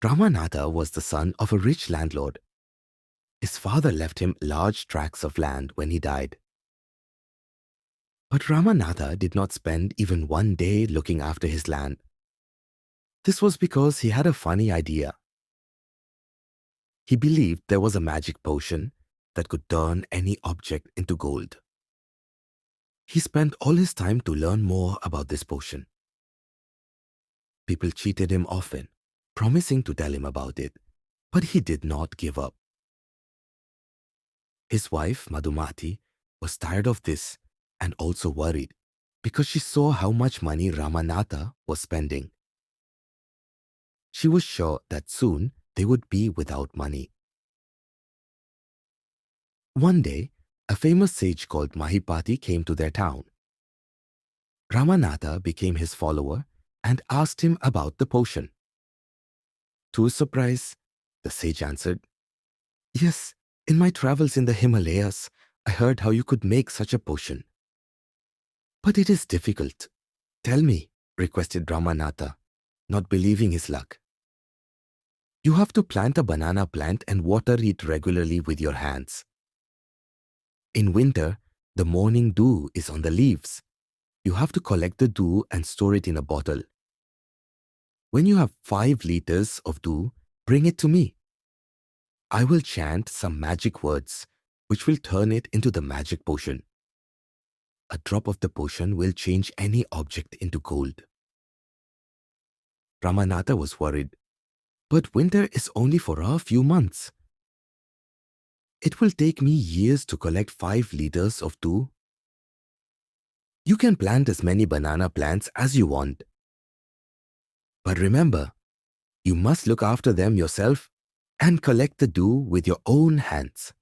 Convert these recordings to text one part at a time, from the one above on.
Ramanatha was the son of a rich landlord. His father left him large tracts of land when he died. But Ramanatha did not spend even one day looking after his land. This was because he had a funny idea. He believed there was a magic potion that could turn any object into gold. He spent all his time to learn more about this potion. People cheated him often, promising to tell him about it, but he did not give up. His wife, Madhumati, was tired of this and also worried because she saw how much money Ramanatha was spending. She was sure that soon they would be without money. One day, a famous sage called Mahipati came to their town. Ramanatha became his follower and asked him about the potion. To his surprise, the sage answered, "Yes, in my travels in the Himalayas, I heard how you could make such a potion. But it is difficult. Tell me," requested Ramanatha, not believing his luck. "You have to plant a banana plant and water it regularly with your hands. In winter, the morning dew is on the leaves. You have to collect the dew and store it in a bottle. When you have 5 liters of dew, bring it to me. I will chant some magic words, which will turn it into the magic potion. A drop of the potion will change any object into gold." Ramanatha was worried. "But winter is only for a few months. It will take me years to collect 5 liters of dew. You can plant as many banana plants as you want. But remember, you must look after them yourself and collect the dew with your own hands."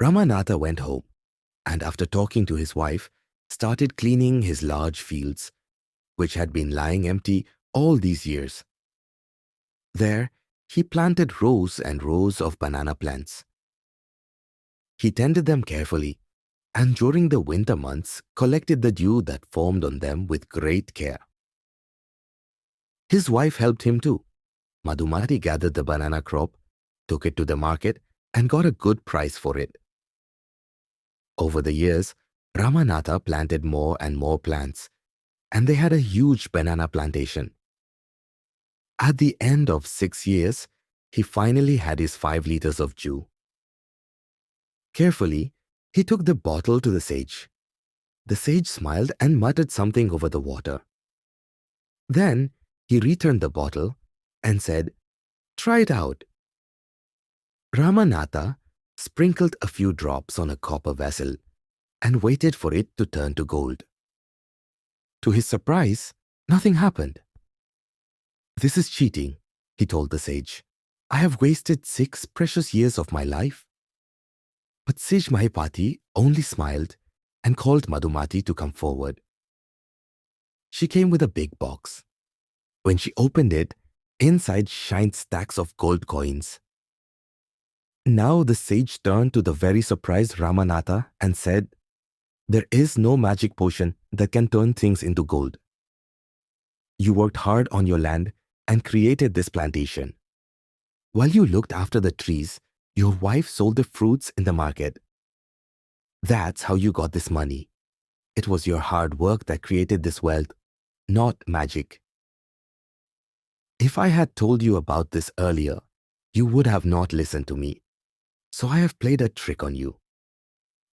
Ramanatha went home and, after talking to his wife, started cleaning his large fields, which had been lying empty all these years. There, he planted rows and rows of banana plants. He tended them carefully and during the winter months collected the dew that formed on them with great care. His wife helped him too. Madhumati gathered the banana crop, took it to the market, and got a good price for it. Over the years, Ramanatha planted more and more plants, and they had a huge banana plantation. At the end of 6 years, he finally had his 5 liters of dew. Carefully, he took the bottle to the sage. The sage smiled and muttered something over the water. Then he returned the bottle and said, "Try it out." Ramanatha sprinkled a few drops on a copper vessel and waited for it to turn to gold. To his surprise, nothing happened. "This is cheating," he told the sage. "I have wasted 6 precious years of my life." But Sage Mahipati only smiled and called Madhumati to come forward. She came with a big box. When she opened it, inside shined stacks of gold coins. Now the sage turned to the very surprised Ramanatha and said, "There is no magic potion that can turn things into gold. You worked hard on your land and created this plantation. While you looked after the trees, your wife sold the fruits in the market. That's how you got this money. It was your hard work that created this wealth, not magic. If I had told you about this earlier, you would have not listened to me. So I have played a trick on you."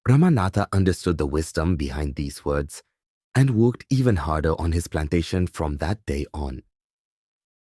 Ramanatha understood the wisdom behind these words and worked even harder on his plantation from that day on.